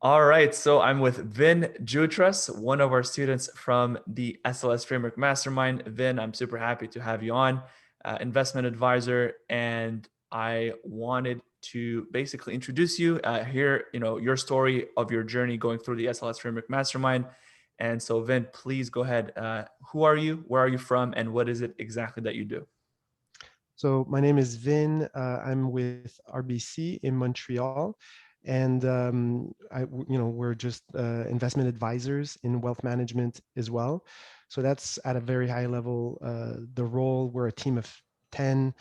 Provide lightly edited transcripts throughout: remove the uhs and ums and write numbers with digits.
All right, so I'm with Vin Jutras, one of our students from the SLS Framework Mastermind. Vin, I'm super happy to have you on, investment advisor, and I wanted to basically introduce you, hear your story of your journey going through the SLS Framework Mastermind. And so, Vin, please go ahead. Who are you? Where are you from? And what is it exactly that you do? So my name is Vin. I'm with RBC in Montreal, and we're just investment advisors in wealth management as well. So that's at a very high level. The role, we're a team of 10,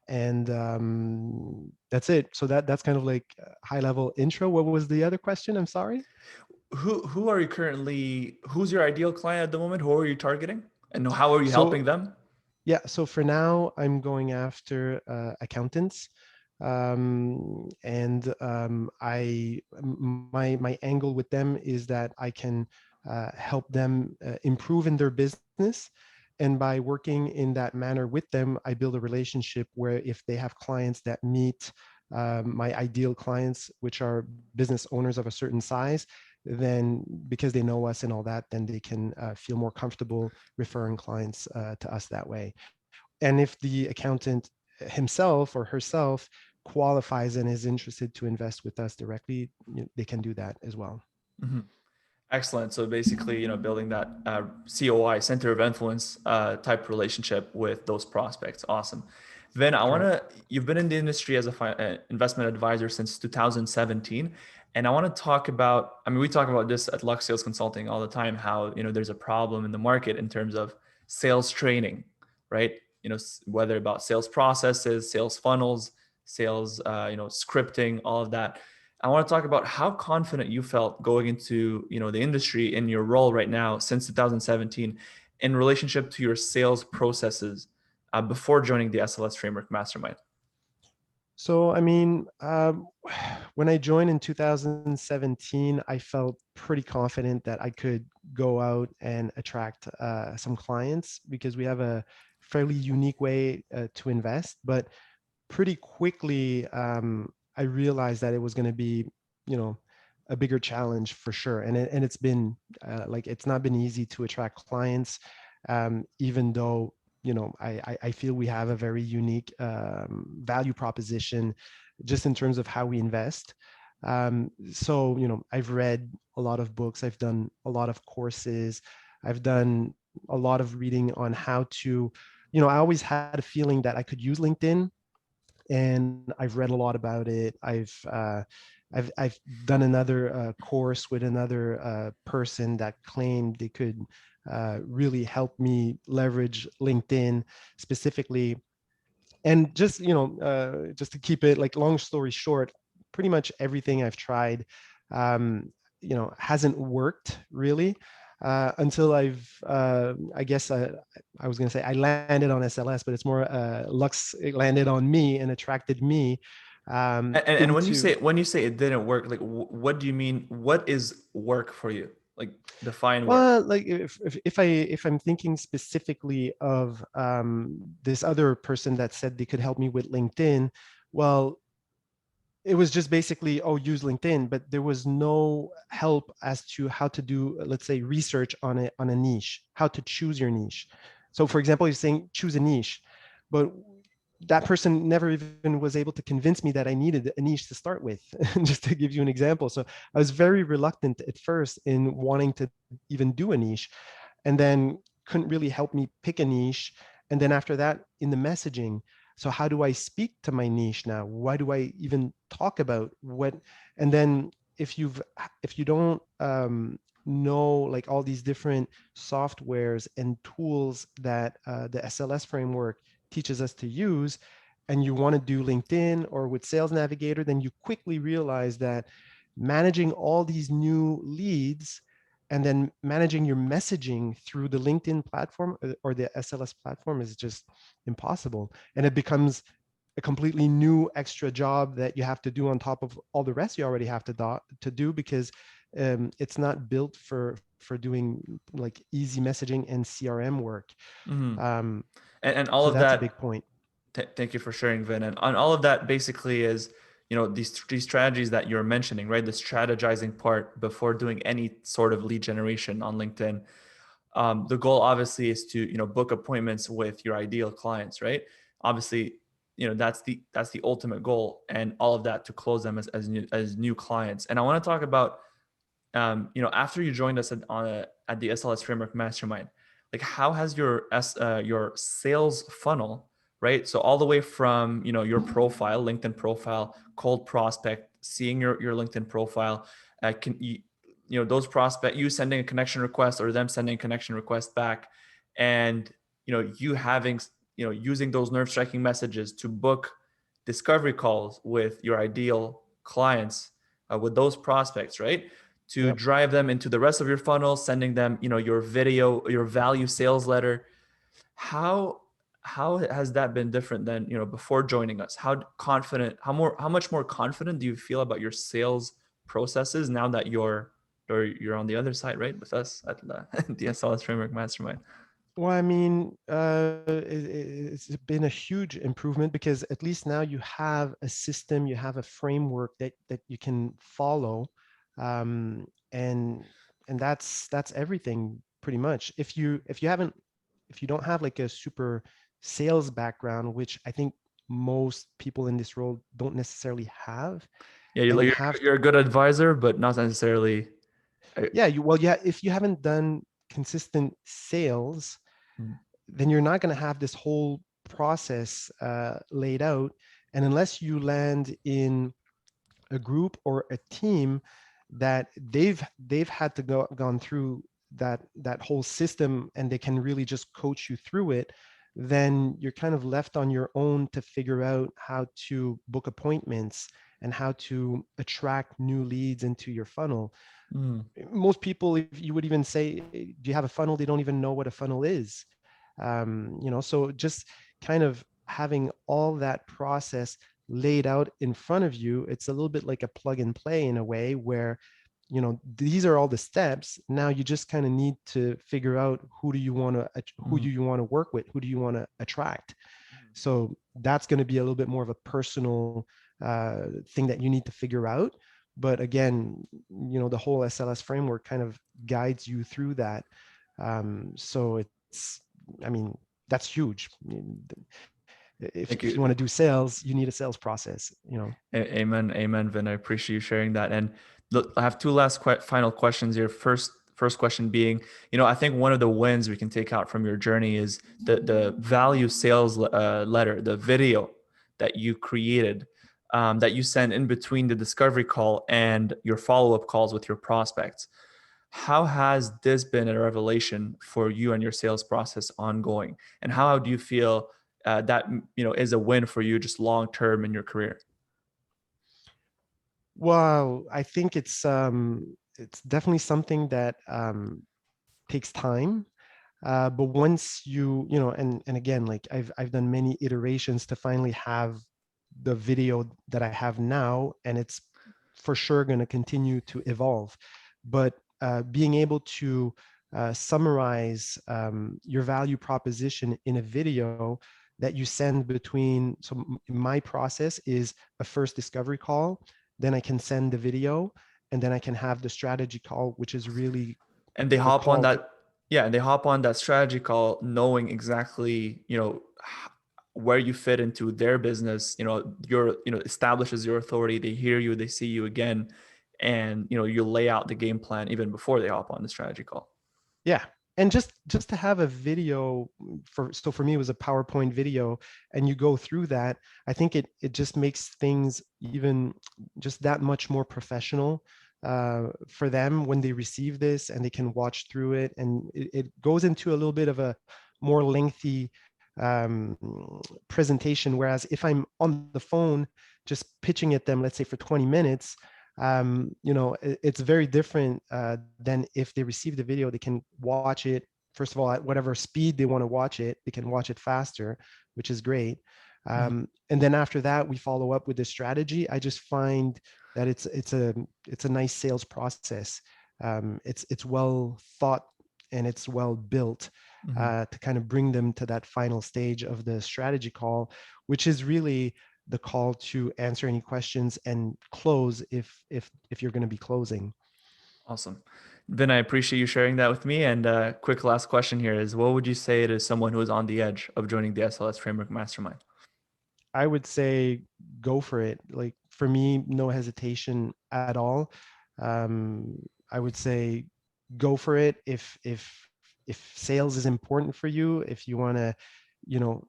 and that's it. So that's kind of like a high level intro. What was the other question? I'm sorry. Who are you currently? Who's your ideal client at the moment? Who are you targeting? And how are you helping So them? yeah, so for now, I'm going after accountants, and my angle with them is that I can help them improve in their business, and by working in that manner with them, I build a relationship where if they have clients that meet my ideal clients, which are business owners of a certain size, then because they know us and all that, then they can feel more comfortable referring clients to us that way. And if the accountant himself or herself qualifies and is interested to invest with us directly, they can do that as well. Mhm. Excellent. So basically, building that COI, center of influence type relationship with those prospects. Awesome. Then Correct. you've been in the industry as a investment advisor since 2017. And I want to talk about, I mean, we talk about this at Lux Sales Consulting all the time, how, there's a problem in the market in terms of sales training, right? Whether about sales processes, sales funnels, sales, scripting, all of that. I want to talk about how confident you felt going into, the industry in your role right now since 2017 in relationship to your sales processes before joining the SLS Framework Mastermind. So, I mean, when I joined in 2017, I felt pretty confident that I could go out and attract some clients because we have a fairly unique way to invest. But pretty quickly, I realized that it was going to be, you know, a bigger challenge for sure. And it's been like it's not been easy to attract clients, even though I feel we have a very unique value proposition, just in terms of how we invest. So I've read a lot of books, I've done a lot of courses, I've done a lot of reading on how to, I always had a feeling that I could use LinkedIn, and I've read a lot about it. I've done another course with another person that claimed they could really help me leverage LinkedIn specifically. And just just to keep it like long story short, pretty much everything I've tried, hasn't worked really until I guess I was going to say I landed on SLS, but it's more Lux, it landed on me and attracted me And into. when you say it didn't work, like what do you mean? What is work for you? Like define work. Well, like if I'm thinking specifically of this other person that said they could help me with LinkedIn, well, it was just basically, oh, use LinkedIn, but there was no help as to how to do, let's say, research on a niche, how to choose your niche. So for example, you're saying choose a niche, but that person never even was able to convince me that I needed a niche to start with, just to give you an example. So I was very reluctant at first in wanting to even do a niche, and then couldn't really help me pick a niche. And then after that, in the messaging, so how do I speak to my niche now? Why do I even talk about what? And then if you don't know like all these different softwares and tools that the SLS framework teaches us to use, and you want to do LinkedIn or with Sales Navigator, then you quickly realize that managing all these new leads and then managing your messaging through the LinkedIn platform or the SLS platform is just impossible. And it becomes a completely new extra job that you have to do on top of all the rest you already have to do, because it's not built for doing like easy messaging and CRM work. Mhm. Um, And all so of that's a big that, point. thank you for sharing, Vin. And all of that basically is these strategies that you're mentioning, right? The strategizing part before doing any sort of lead generation on LinkedIn. The goal obviously is to book appointments with your ideal clients, right? Obviously, that's the ultimate goal, and all of that to close them as new clients. And I want to talk about after you joined us at the SLS Framework Mastermind, like how has your sales funnel, right? So all the way from your profile, LinkedIn profile, cold prospect, seeing your LinkedIn profile, can those prospect, you sending a connection request or them sending a connection request back, and you having using those nerve striking messages to book discovery calls with your ideal clients, with those prospects, right? To Yep. drive them into the rest of your funnel, sending them, your video, your value sales letter. How how has that been different than before joining us? How confident, how much more confident do you feel about your sales processes now that you're on the other side, right, with us at the SLS Framework Mastermind? Well, I mean, it's been a huge improvement because at least now you have a system, you have a framework that you can follow, and that's everything pretty much. If you don't have like a super sales background, which I think most people in this role don't necessarily have, Yeah, and you you're, have, you're a good advisor, but not necessarily. yeah, yeah, if you haven't done consistent sales, Mm. then you're not going to have this whole process laid out. And unless you land in a group or a team that they've had to gone through that whole system and they can really just coach you through it, then you're kind of left on your own to figure out how to book appointments and how to attract new leads into your funnel. Mm. Most people, if you would even say, do you have a funnel, they don't even know what a funnel is. So just kind of having all that process laid out in front of you, it's a little bit like a plug and play in a way where, these are all the steps. Now you just kind of need to figure out who do Mm. you want to work with, who do you want to attract. So that's going to be a little bit more of a personal thing that you need to figure out. But again, the whole SLS framework kind of guides you through that. So it's, I mean, that's huge. Thank If you you. want to do sales, you need a sales process. Amen, amen, Vin. I appreciate you sharing that. And look, I have two last final questions here. First question being, I think one of the wins we can take out from your journey is the value sales letter, the video that you created, that you send in between the discovery call and your follow up calls with your prospects. How has this been a revelation for you and your sales process ongoing? And how do you feel that is a win for you just long term in your career? Well, I think it's definitely something that takes time. But once and again, like I've done many iterations to finally have the video that I have now, and it's for sure going to continue to evolve. But being able to summarize your value proposition in a video that you send between, so my process is a first discovery call, then I can send the video, and then I can have the strategy call, which is really And they the hop on call to, that, yeah, and they hop on that strategy call knowing exactly where you fit into their business. Your establishes your authority. They hear you, they see you again, and you lay out the game plan even before they hop on the strategy call. yeah. And just to have a video for me, it was a PowerPoint video, and you go through that, I think it just makes things even just that much more professional for them when they receive this and they can watch through it. And it goes into a little bit of a more lengthy um, presentation. Whereas if I'm on the phone just pitching at them, let's say for 20 minutes, it's very different than if they receive the video. They can watch it, first of all, at whatever speed they want to watch it. They can watch it faster, which is great. Mhm. And then after that, we follow up with the strategy. I just find that it's a nice sales process. It's well thought and it's well built Mhm. to kind of bring them to that final stage of the strategy call, which is really the call to answer any questions and close if you're going to be closing. Awesome. Vin, I appreciate you sharing that with me. And quick last question here is, what would you say to someone who is on the edge of joining the SLS Framework Mastermind? I would say go for it. Like for me, no hesitation at all. Um, I would say go for it if sales is important for you, if you want to, you know,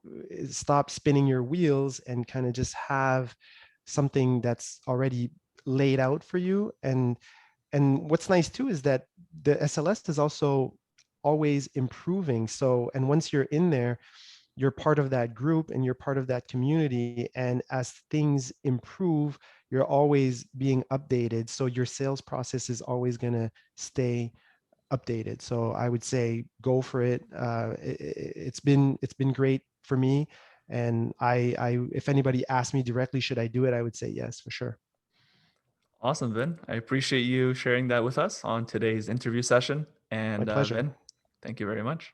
stop spinning your wheels and kind of just have something that's already laid out for you. And what's nice too is that the SLS is also always improving. So, and once you're in there, you're part of that group and you're part of that community. And as things improve, you're always being updated. So your sales process is always going to stay updated. So I would say go for it. It's been great for me. And if anybody asked me directly, should I do it? I would say yes, for sure. Awesome, Vin. I appreciate you sharing that with us on today's interview session. My And pleasure. Vin, thank you very much.